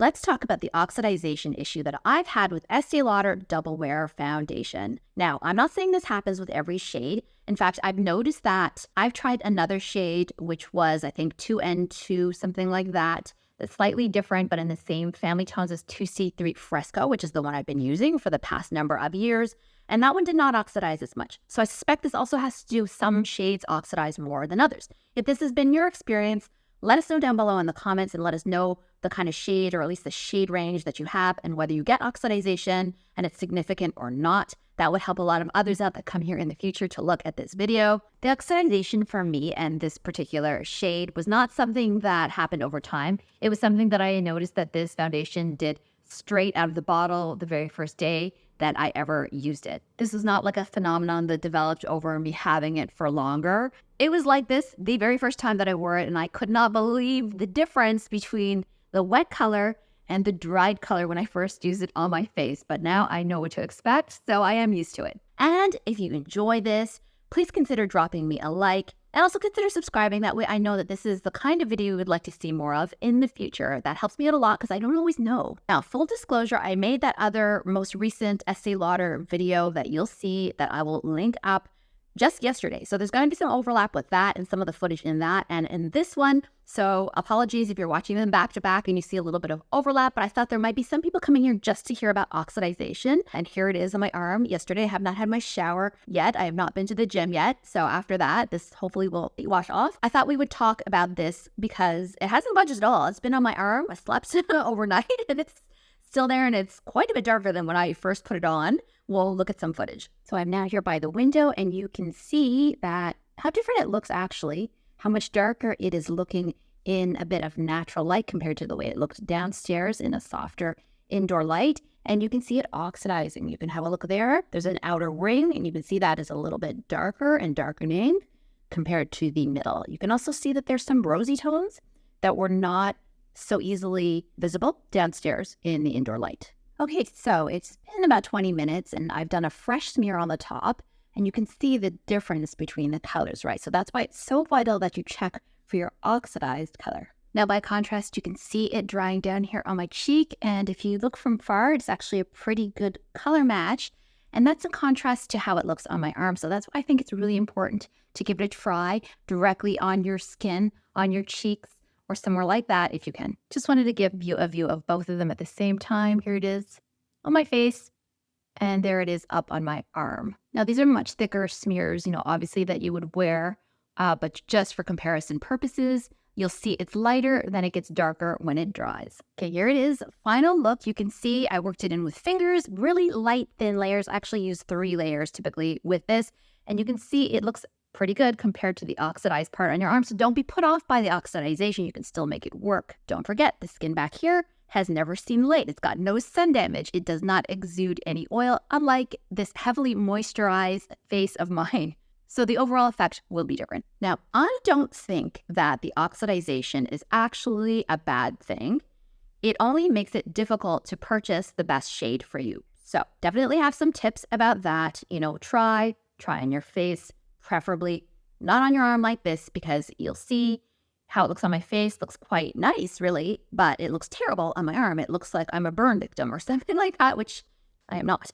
Let's talk about the oxidization issue that I've had with Estee Lauder Double Wear Foundation. Now, I'm not saying this happens with every shade. In fact, I've noticed that I've tried another shade, which was, I think, 2N2, something like that. That's slightly different, but in the same family tones as 2C3 Fresco, which is the one I've been using for the past number of years. And that one did not oxidize as much. So I suspect this also has to do with some shades oxidize more than others. If this has been your experience, let us know down below in the comments and let us know the kind of shade, or at least the shade range that you have, and whether you get oxidization and it's significant or not. That would help a lot of others out that come here in the future to look at this video. The oxidization for me and this particular shade was not something that happened over time. It was something that I noticed that this foundation did straight out of the bottle the very first day that I ever used it. This was not like a phenomenon that developed over me having it for longer. It was like this the very first time that I wore it, and I could not believe the difference between the wet color and the dried color when I first used it on my face. But now I know what to expect, so I am used to it. And if you enjoy this, please consider dropping me a like, and also consider subscribing. That way I know that this is the kind of video you would like to see more of in the future. That helps me out a lot because I don't always know. Now, full disclosure, I made that other most recent Estee Lauder video that you'll see that I will link up just yesterday. So there's going to be some overlap with that and some of the footage in that and in this one. So apologies if you're watching them back to back and you see a little bit of overlap, but I thought there might be some people coming here just to hear about oxidization. And here it is on my arm. Yesterday, I have not had my shower yet. I have not been to the gym yet. So after that, this hopefully will wash off. I thought we would talk about this because it hasn't budged at all. It's been on my arm. I slept overnight and it's still there, and it's quite a bit darker than when I first put it on. We'll look at some footage. So I'm now here by the window, and you can see that how different it looks actually, how much darker it is looking in a bit of natural light compared to the way it looked downstairs in a softer indoor light. And you can see it oxidizing. You can have a look there. There's an outer ring, and you can see that is a little bit darker and darkening compared to the middle. You can also see that there's some rosy tones that were not so easily visible downstairs in the indoor light. Okay, so it's been about 20 minutes and I've done a fresh smear on the top, and you can see the difference between the colors, right? So that's why it's so vital that you check for your oxidized color. Now, by contrast, you can see it drying down here on my cheek, and if you look from far, it's actually a pretty good color match, and that's in contrast to how it looks on my arm. So that's why I think it's really important to give it a try directly on your skin, on your cheeks, or somewhere like that if you can. Just wanted to give you a view of both of them at the same time. Here it is on my face, and there it is up on my arm. Now, these are much thicker smears, obviously that you would wear, but just for comparison purposes, you'll see it's lighter, then it gets darker when it dries. Okay, here it is. Final look. You can see I worked it in with fingers, really light, thin layers. I actually use 3 layers typically with this, and you can see it looks pretty good compared to the oxidized part on your arm. So don't be put off by the oxidization. You can still make it work. Don't forget, the skin back here has never seen light. It's got no sun damage. It does not exude any oil, unlike this heavily moisturized face of mine. So the overall effect will be different. Now, I don't think that the oxidization is actually a bad thing. It only makes it difficult to purchase the best shade for you. So definitely have some tips about that. Try on your face, preferably not on your arm like this, because you'll see how it looks on my face. Looks quite nice, really, but it looks terrible on my arm. It looks like I'm a burn victim or something like that, which I am not.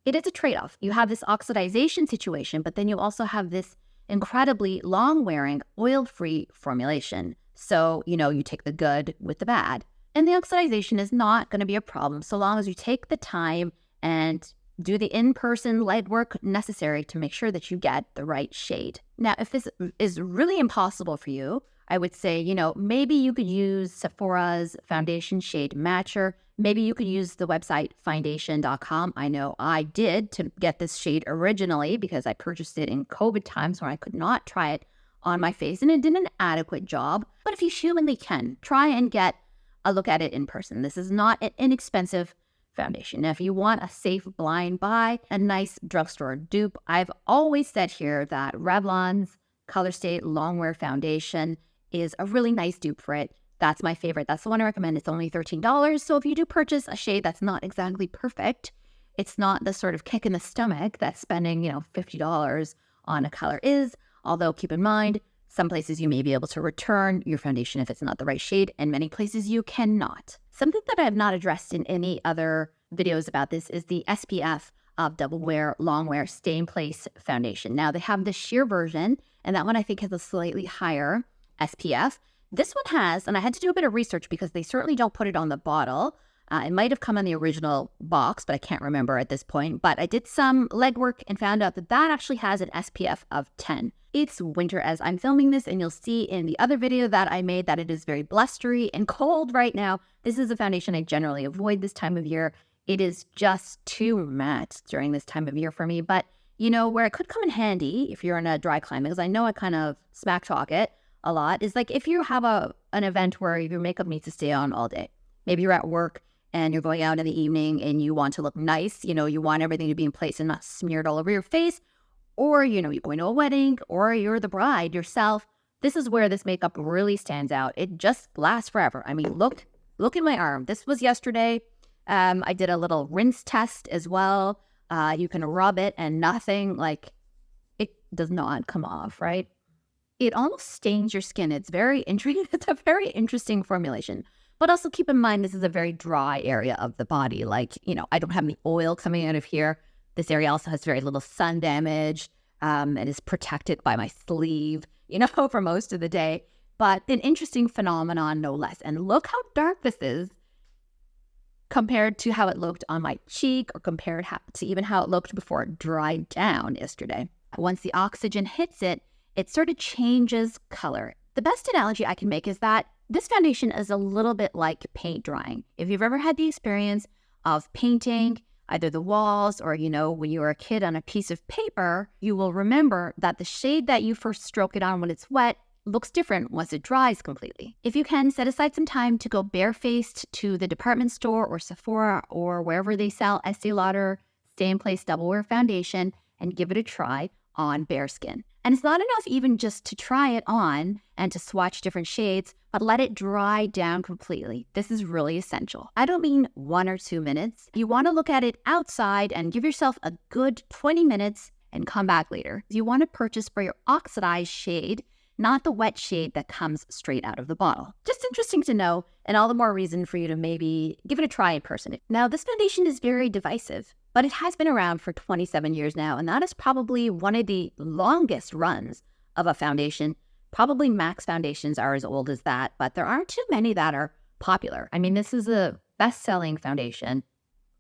It is a trade-off. You have this oxidization situation, but then you also have this incredibly long-wearing, oil-free formulation. So, you take the good with the bad. And the oxidization is not going to be a problem so long as you take the time and do the in-person legwork necessary to make sure that you get the right shade. Now, if this is really impossible for you, I would say, maybe you could use Sephora's foundation shade matcher. Maybe you could use the website foundation.com. I know I did to get this shade originally because I purchased it in COVID times where I could not try it on my face and it did an adequate job. But if you humanly can, try and get a look at it in person. This is not an inexpensive foundation. Now, if you want a safe blind buy, a nice drugstore dupe, I've always said here that Revlon's Color Stay Longwear Foundation is a really nice dupe for it. That's my favorite. That's the one I recommend. It's only $13. So if you do purchase a shade that's not exactly perfect, it's not the sort of kick in the stomach that spending, $50 on a color is. Although keep in mind, some places you may be able to return your foundation if it's not the right shade, and many places you cannot. Something that I have not addressed in any other videos about this is the SPF of Double Wear Long Wear Stay in Place foundation. Now, they have the sheer version, and that one I think has a slightly higher SPF. This one has, and I had to do a bit of research because they certainly don't put it on the bottle. It might have come on the original box, but I can't remember at this point. But I did some legwork and found out that that actually has an SPF of 10. It's winter as I'm filming this, and you'll see in the other video that I made that it is very blustery and cold right now. This is a foundation I generally avoid this time of year. It is just too matte during this time of year for me. But, you know, where it could come in handy if you're in a dry climate, because I know I kind of smack talk it a lot, is like if you have an event where your makeup needs to stay on all day. Maybe you're at work and you're going out in the evening and you want to look nice. You know, you want everything to be in place and not smeared all over your face. Or, you know, you're going to a wedding or you're the bride yourself. This is where this makeup really stands out. It just lasts forever. I mean, look at my arm. This was yesterday. I did a little rinse test as well. You can rub it and nothing, like, it does not come off, right? It almost stains your skin. It's very intriguing. It's a very interesting formulation. But also keep in mind, this is a very dry area of the body. Like, you know, I don't have any oil coming out of here. This area also has very little sun damage. It is protected by my sleeve, you know, for most of the day. But an interesting phenomenon, no less. And look how dark this is compared to how it looked on my cheek, or compared to even how it looked before it dried down yesterday. Once the oxygen hits it, it sort of changes color. The best analogy I can make is that this foundation is a little bit like paint drying. If you've ever had the experience of painting either the walls or, you know, when you were a kid on a piece of paper, you will remember that the shade that you first stroke it on when it's wet looks different once it dries completely. If you can, set aside some time to go barefaced to the department store or Sephora or wherever they sell Estee Lauder Stay in Place Double Wear Foundation and give it a try on bare skin. And it's not enough even just to try it on and to swatch different shades, but let it dry down completely. This is really essential. I don't mean 1 or 2 minutes. You want to look at it outside and give yourself a good 20 minutes and come back later. You want to purchase for your oxidized shade, not the wet shade that comes straight out of the bottle. Just interesting to know, and all the more reason for you to maybe give it a try in person. Now, this foundation is very divisive, but it has been around for 27 years now, and that is probably one of the longest runs of a foundation. Probably MAC's foundations are as old as that, but there aren't too many that are popular. I mean, this is a best-selling foundation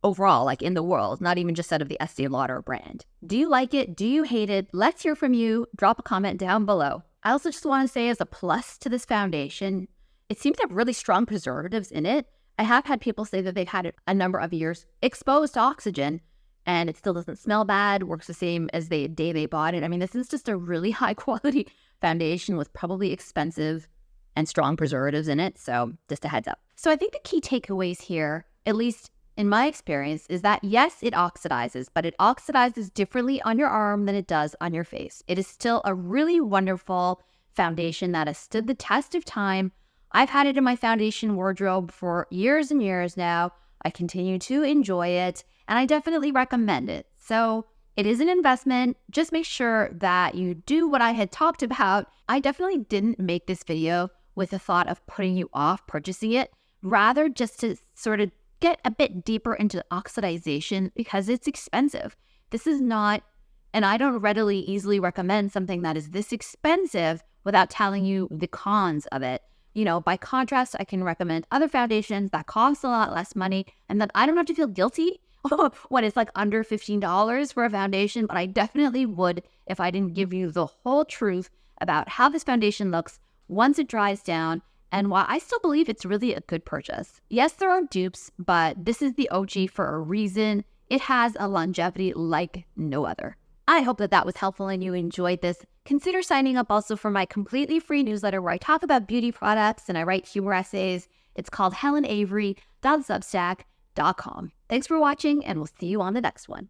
overall, like in the world, not even just out of the Estee Lauder brand. Do you like it? Do you hate it? Let's hear from you. Drop a comment down below. I also just want to say, as a plus to this foundation, it seems to have really strong preservatives in it. I have had people say that they've had it a number of years exposed to oxygen, and it still doesn't smell bad, works the same as the day they bought it. I mean, this is just a really high quality foundation with probably expensive and strong preservatives in it. So just a heads up. So I think the key takeaways here, at least in my experience, is that yes, it oxidizes, but it oxidizes differently on your arm than it does on your face. It is still a really wonderful foundation that has stood the test of time. I've had it in my foundation wardrobe for years and years now. I continue to enjoy it, and I definitely recommend it. So it is an investment. Just make sure that you do what I had talked about. I definitely didn't make this video with the thought of putting you off purchasing it, rather just to sort of get a bit deeper into oxidization because it's expensive. This is not, and I don't readily easily recommend something that is this expensive without telling you the cons of it. You know, by contrast, I can recommend other foundations that cost a lot less money and that I don't have to feel guilty when it's like under $15 for a foundation, but I definitely would if I didn't give you the whole truth about how this foundation looks once it dries down and why I still believe it's really a good purchase. Yes, there are dupes, but this is the OG for a reason. It has a longevity like no other. I hope that was helpful and you enjoyed this. Consider signing up also for my completely free newsletter where I talk about beauty products and I write humor essays. It's called helenavery.substack.com. Thanks for watching, and we'll see you on the next one.